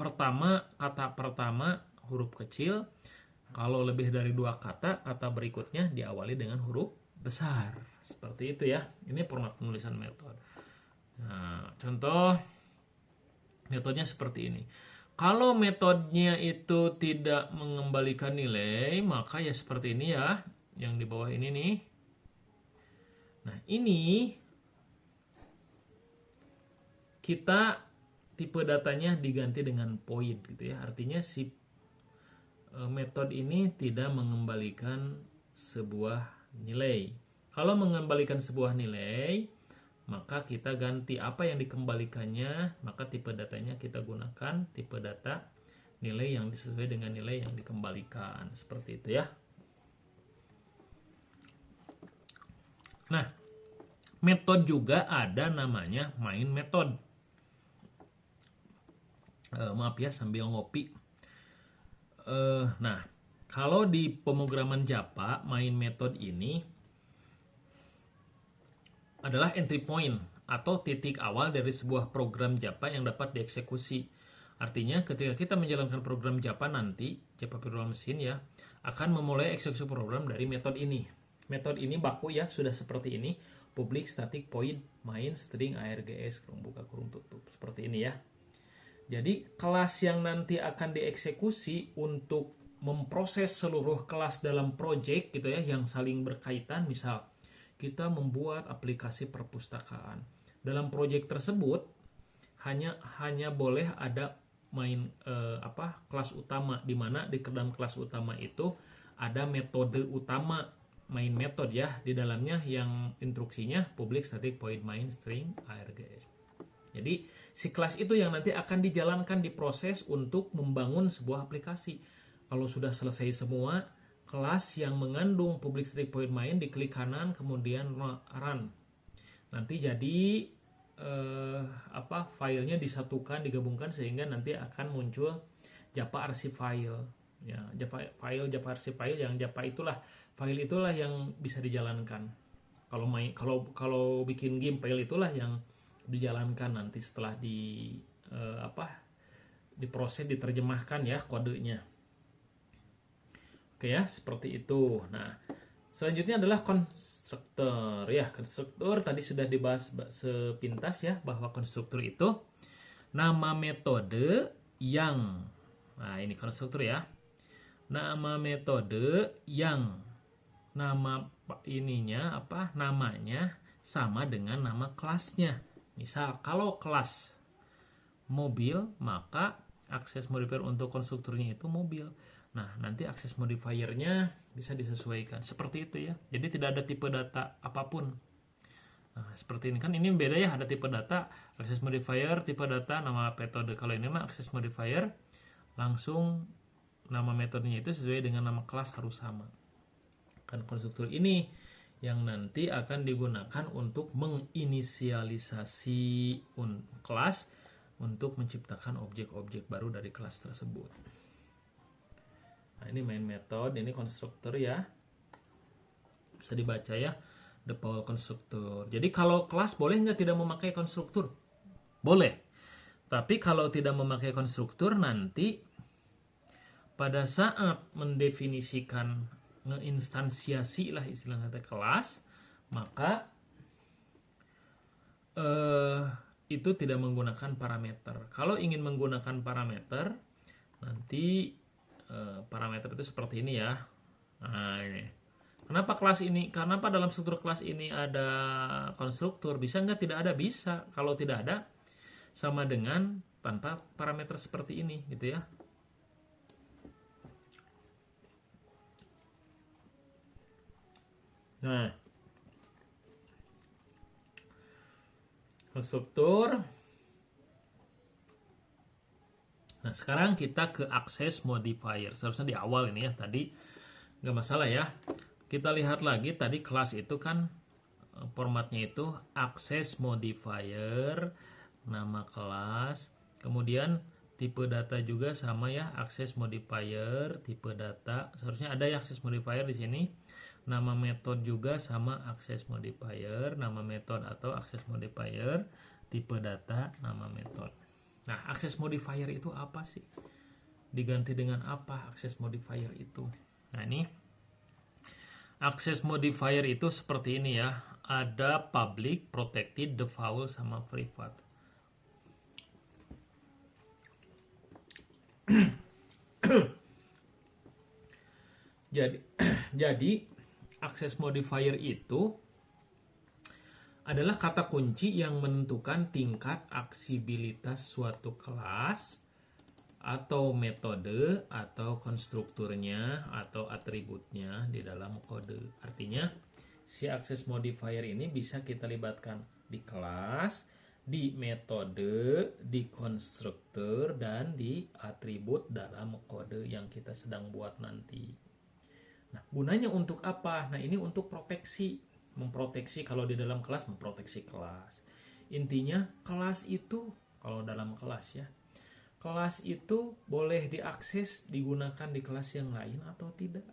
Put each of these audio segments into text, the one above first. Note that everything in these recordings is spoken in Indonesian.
kata pertama huruf kecil. Kalau lebih dari 2 kata, kata berikutnya diawali dengan huruf besar. Seperti itu ya. Ini format penulisan metode. Nah, contoh metodenya seperti ini. Kalau metodenya itu tidak mengembalikan nilai, maka ya seperti ini ya. Yang di bawah ini nih. Nah, ini kita tipe datanya diganti dengan poin gitu ya. Artinya si metode ini tidak mengembalikan sebuah nilai. Kalau mengembalikan sebuah nilai, maka kita ganti apa yang dikembalikannya, maka tipe datanya kita gunakan tipe data nilai yang sesuai dengan nilai yang dikembalikan. Seperti itu ya. Nah, metode juga ada namanya main method. Maaf ya sambil ngopi. Nah, kalau di pemrograman Java, main method ini adalah entry point atau titik awal dari sebuah program Java yang dapat dieksekusi. Artinya ketika kita menjalankan program Java nanti, Java program mesin ya, akan memulai eksekusi program dari metode ini. Metode ini baku ya, sudah seperti ini. Public, static, void, main, string, args, kurung buka, kurung tutup. Seperti ini ya. Jadi kelas yang nanti akan dieksekusi untuk memproses seluruh kelas dalam project gitu ya, yang saling berkaitan. Misal kita membuat aplikasi perpustakaan. Dalam project tersebut hanya boleh ada main kelas utama, di mana di dalam kelas utama itu ada metode utama, main method ya, di dalamnya yang instruksinya public, static, void, main, string, args. Jadi si kelas itu yang nanti akan dijalankan, diproses untuk membangun sebuah aplikasi. Kalau sudah selesai semua, kelas yang mengandung public, static, void, main diklik kanan kemudian run. Nanti jadi filenya disatukan, digabungkan sehingga nanti akan muncul Java archive file. Ya, Java archive file yang Java itulah file itulah yang bisa dijalankan. Kalau bikin game, file itulah yang dijalankan nanti setelah diproses, diterjemahkan ya kodenya. Oke ya, seperti itu. Nah, selanjutnya adalah konstruktor ya. Konstruktor tadi sudah dibahas sepintas ya, bahwa konstruktor itu nama metode yang, nah ini konstruktor ya, nama metode yang nama namanya sama dengan nama kelasnya. Misal kalau kelas mobil, maka akses modifier untuk konstruktornya itu mobil. Nah, nanti akses modifiernya bisa disesuaikan. Seperti itu ya. Jadi tidak ada tipe data apapun. Nah, seperti ini kan, ini beda ya, ada tipe data, akses modifier, tipe data, nama metode. Kalau ini mah akses modifier, langsung nama metodenya itu sesuai dengan nama kelas harus sama. Kan konstruktor ini yang nanti akan digunakan untuk menginisialisasi kelas untuk menciptakan objek-objek baru dari kelas tersebut. Nah, ini main method, ini konstruktor ya. Bisa dibaca ya, default konstruktor. Jadi kalau kelas boleh nggak tidak memakai konstruktor? Boleh. Tapi kalau tidak memakai konstruktor, nanti pada saat mendefinisikan, ngeinstansiasi lah istilahnya kelas, maka itu tidak menggunakan parameter. Kalau ingin menggunakan parameter, nanti parameter itu seperti ini ya. Nah, ini. Kenapa kelas ini? Kenapa dalam struktur kelas ini ada konstruktor? Bisa nggak? Tidak ada. Bisa. Kalau tidak ada, sama dengan tanpa parameter seperti ini, gitu ya. Nah, konstruktor. Nah, sekarang kita ke akses modifier. Seharusnya di awal ini ya, tadi nggak masalah ya. Kita lihat lagi, tadi kelas itu kan formatnya itu akses modifier, nama kelas, kemudian tipe data juga sama ya, akses modifier, tipe data. Seharusnya ada ya akses modifier di sini. Nama metode juga sama akses modifier, nama metode atau akses modifier, tipe data, nama metode. Nah, access modifier itu apa sih? Diganti dengan apa access modifier itu? Nah, ini access modifier itu seperti ini ya. Ada public, protected, default, sama private. Jadi access modifier itu adalah kata kunci yang menentukan tingkat aksibilitas suatu kelas atau metode atau konstrukturnya atau atributnya di dalam kode. Artinya si access modifier ini bisa kita libatkan di kelas, di metode, di konstruktur, dan di atribut dalam kode yang kita sedang buat nanti. Nah, gunanya untuk apa? Nah, ini untuk proteksi. Memproteksi, kalau di dalam kelas, memproteksi kelas. Intinya, kelas itu, kalau dalam kelas ya, kelas itu boleh diakses, digunakan di kelas yang lain atau tidak.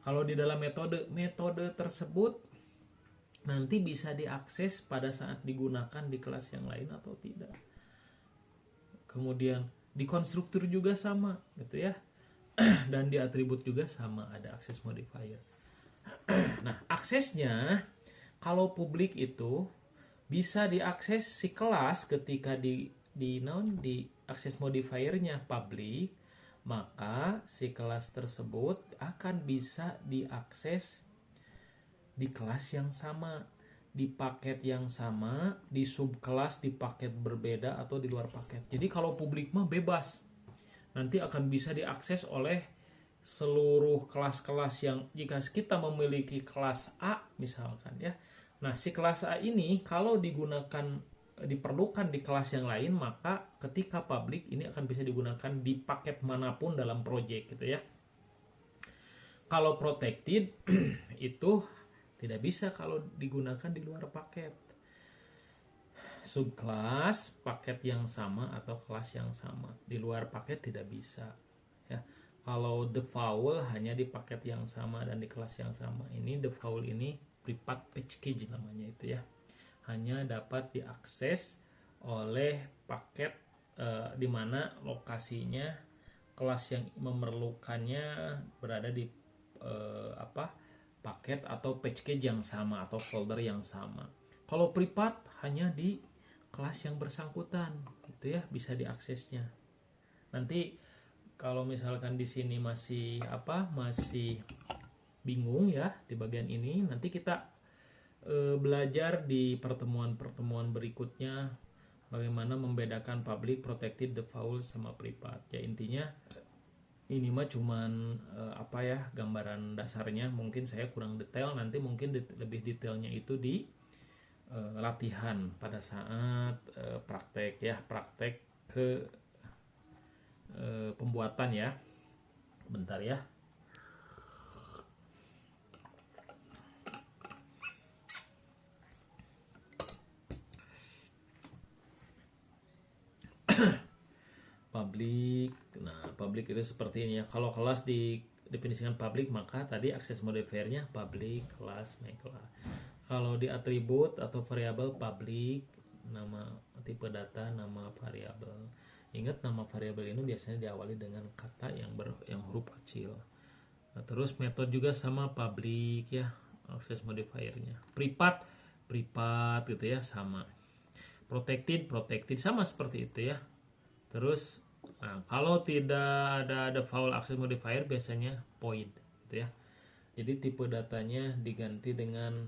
Kalau di dalam metode tersebut nanti bisa diakses pada saat digunakan di kelas yang lain atau tidak. Kemudian di konstruktur juga sama, gitu ya. Dan di atribut juga sama, ada access modifier. Nah, aksesnya kalau publik itu bisa diakses si kelas ketika di access modifiernya public, maka si kelas tersebut akan bisa diakses di kelas yang sama, di paket yang sama, di subkelas, di paket berbeda, atau di luar paket. Jadi kalau publik mah bebas, nanti akan bisa diakses oleh seluruh kelas-kelas yang, jika kita memiliki kelas A misalkan ya. Nah, si kelas A ini kalau diperlukan di kelas yang lain, maka ketika public ini akan bisa digunakan di paket manapun dalam project gitu ya. Kalau protected itu tidak bisa kalau digunakan di luar paket. Subkelas, paket yang sama atau kelas yang sama. Di luar paket tidak bisa ya. Kalau default hanya di paket yang sama dan di kelas yang sama. Ini default ini private package namanya itu ya. Hanya dapat diakses oleh paket di mana lokasinya kelas yang memerlukannya berada di paket atau package yang sama atau folder yang sama. Kalau private hanya di kelas yang bersangkutan gitu ya, bisa diaksesnya. Nanti kalau misalkan di sini masih bingung ya di bagian ini, nanti kita belajar di pertemuan-pertemuan berikutnya bagaimana membedakan public, protected, default sama private. Ya intinya ini mah cuman gambaran dasarnya, mungkin saya kurang detail, nanti mungkin lebih detailnya itu di latihan pada saat praktek ke pembuatan ya. Bentar ya. Public. Nah, public itu seperti ini ya. Kalau kelas didefinisikan public, maka tadi access modifiernya public, kelas, make kelas. Kalau di atribut atau variabel public, nama tipe data, nama variabel. Ingat, nama variabel ini biasanya diawali dengan kata yang huruf kecil. Nah, terus metode juga sama public ya, access modifiernya. Private gitu ya, sama. Protected sama seperti itu ya. Terus kalau tidak ada default access modifier biasanya void gitu ya. Jadi tipe datanya diganti dengan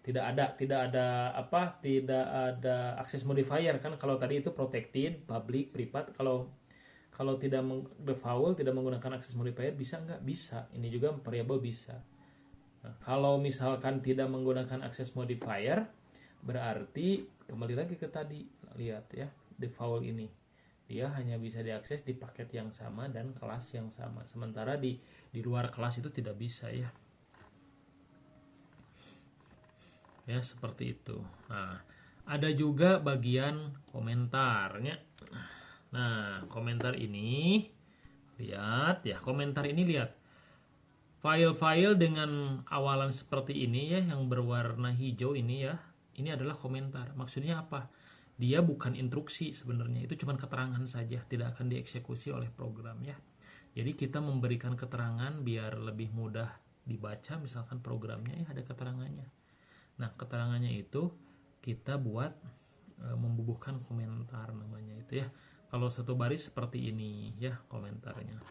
tidak ada access modifier kan. Kalau tadi itu protected, public, private. Kalau tidak default, tidak menggunakan access modifier, bisa nggak? Bisa. Ini juga variable bisa. Nah, kalau misalkan tidak menggunakan access modifier, berarti kembali lagi ke tadi, lihat ya, default ini dia hanya bisa diakses di paket yang sama dan kelas yang sama. Sementara di luar kelas itu tidak bisa ya. Ya, seperti itu. Nah, ada juga bagian komentarnya. Nah, komentar ini lihat ya, file-file dengan awalan seperti ini ya, yang berwarna hijau ini ya, Ini adalah komentar. Maksudnya apa? Dia bukan instruksi sebenarnya, itu cuma keterangan saja, tidak akan dieksekusi oleh program ya. Jadi kita memberikan keterangan biar lebih mudah dibaca, misalkan programnya ya ada keterangannya. Nah, keterangannya itu kita buat membubuhkan komentar namanya itu ya. Kalau satu baris seperti ini ya komentarnya.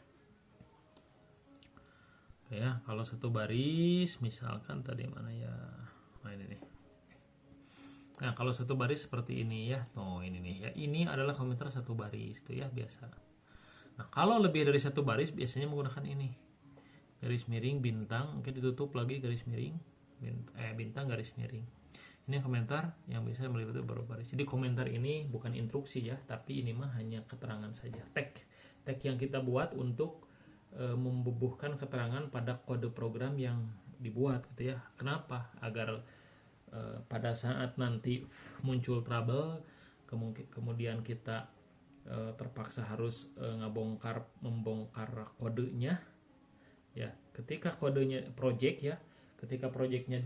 Oke ya, kalau satu baris misalkan tadi mana ya? Nah, ini nih. Nah, kalau satu baris seperti ini ya. Oh, ini nih ya. Ini adalah komentar satu baris itu ya biasa. Nah, kalau lebih dari satu baris biasanya menggunakan ini. Garis miring bintang, mungkin ditutup lagi garis miring bintang garis miring. Ini komentar yang bisa meliputi beberapa baris. Jadi komentar ini bukan instruksi ya, tapi ini mah hanya keterangan saja. Tag yang kita buat untuk membubuhkan keterangan pada kode program yang dibuat gitu ya. Kenapa? Agar pada saat nanti muncul trouble, kemudian kita terpaksa harus membongkar kodenya ya. Ketika kodenya project ya, ketika projectnya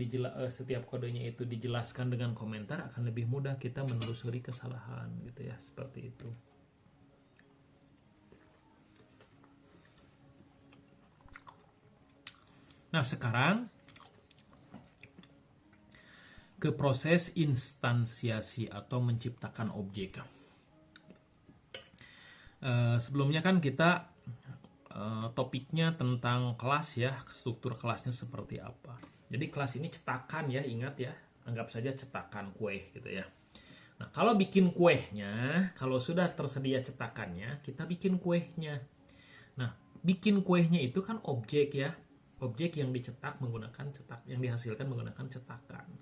setiap kodenya itu dijelaskan dengan komentar, akan lebih mudah kita menelusuri kesalahan gitu ya, seperti itu. Nah, sekarang ke proses instansiasi atau menciptakan objek. Sebelumnya kan kita topiknya tentang kelas ya, struktur kelasnya seperti apa. Jadi kelas ini cetakan ya, ingat ya, anggap saja cetakan kue gitu ya. Nah, kalau bikin kuehnya, kalau sudah tersedia cetakannya, kita bikin kuehnya. Nah, bikin kuehnya itu kan objek ya, objek yang dicetak menggunakan yang dihasilkan menggunakan cetakan.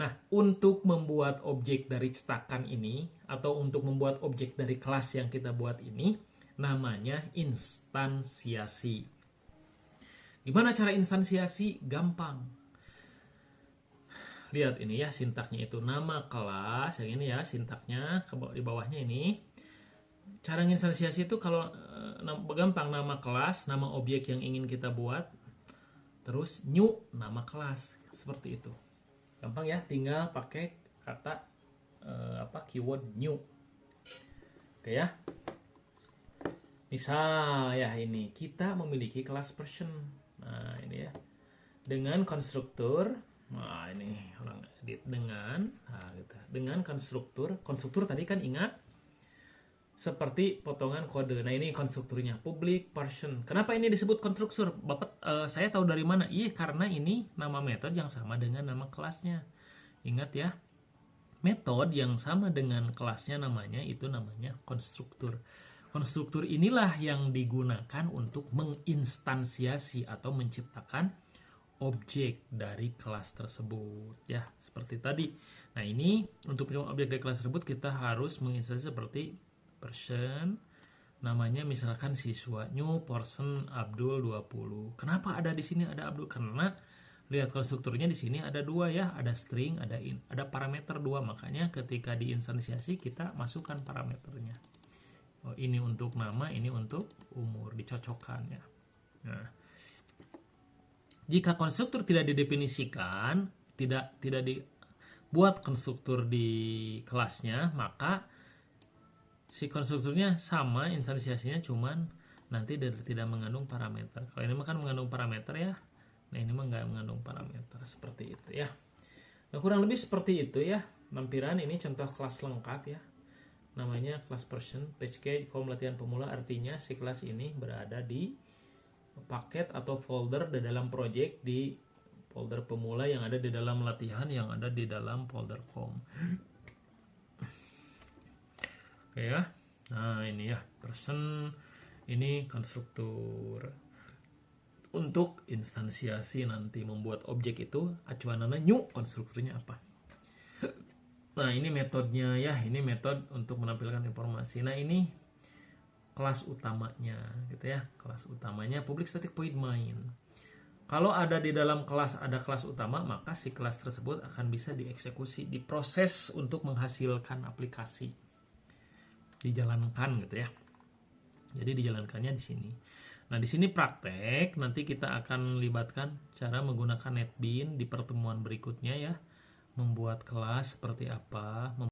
Nah, untuk membuat objek dari cetakan ini, atau untuk membuat objek dari kelas yang kita buat ini, namanya instansiasi. Gimana cara instansiasi? Gampang. Lihat ini ya sintaknya itu, nama kelas, yang ini ya sintaknya, di bawahnya ini. Cara instansiasi itu kalau gampang, nama kelas, nama objek yang ingin kita buat, terus new, nama kelas, seperti itu. Gampang ya, tinggal pakai kata keyword new. Oke ya. Misal ya ini kita memiliki kelas person. Nah, ini ya. Dengan konstruktur, nah ini orang edit dengan gitu. Dengan konstruktur tadi kan ingat seperti potongan kode. Nah, ini konstrukturnya public person. Kenapa ini disebut konstruktur? Bapak saya tahu dari mana? Iya, karena ini nama metode yang sama dengan nama kelasnya. Ingat ya. Metode yang sama dengan kelasnya namanya itu namanya konstruktur. Konstruktur inilah yang digunakan untuk menginstansiasi atau menciptakan objek dari kelas tersebut ya, seperti tadi. Nah, ini untuk objek dari kelas tersebut kita harus menginstansiasi seperti person, namanya misalkan siswa, new person Abdul 20. Kenapa ada di sini ada Abdul? Karena lihat konstrukturnya di sini ada dua ya, ada string, ada parameter dua, makanya ketika diinstansiasi kita masukkan parameternya. Oh, ini untuk nama, ini untuk umur, dicocokkan ya. Nah, jika konstruktur tidak didefinisikan, tidak dibuat konstruktur di kelasnya, maka si konstrukturnya sama, instansiasinya cuman nanti tidak mengandung parameter. Kalau ini kan mengandung parameter ya. Nah, ini mah nggak mengandung parameter, seperti itu ya. Nah, kurang lebih seperti itu ya. Lampiran ini contoh kelas lengkap ya. Namanya class person, PHP kolom latihan pemula, artinya si kelas ini berada di paket atau folder di dalam project, di folder pemula yang ada di dalam latihan yang ada di dalam folder com. Oke ya. Nah, ini ya person, ini konstruktur. Untuk instansiasi nanti membuat objek itu acuannya new, konstrukturnya apa. Nah, ini metodenya ya, ini metode untuk menampilkan informasi. Nah, ini kelas utamanya gitu ya. Kelas utamanya public static void main. Kalau ada di dalam kelas ada kelas utama, maka si kelas tersebut akan bisa dieksekusi, diproses untuk menghasilkan aplikasi. Dijalankan gitu ya. Jadi dijalankannya di sini. Nah, di sini praktek, nanti kita akan libatkan cara menggunakan NetBeans di pertemuan berikutnya ya. membuat kelas seperti apa,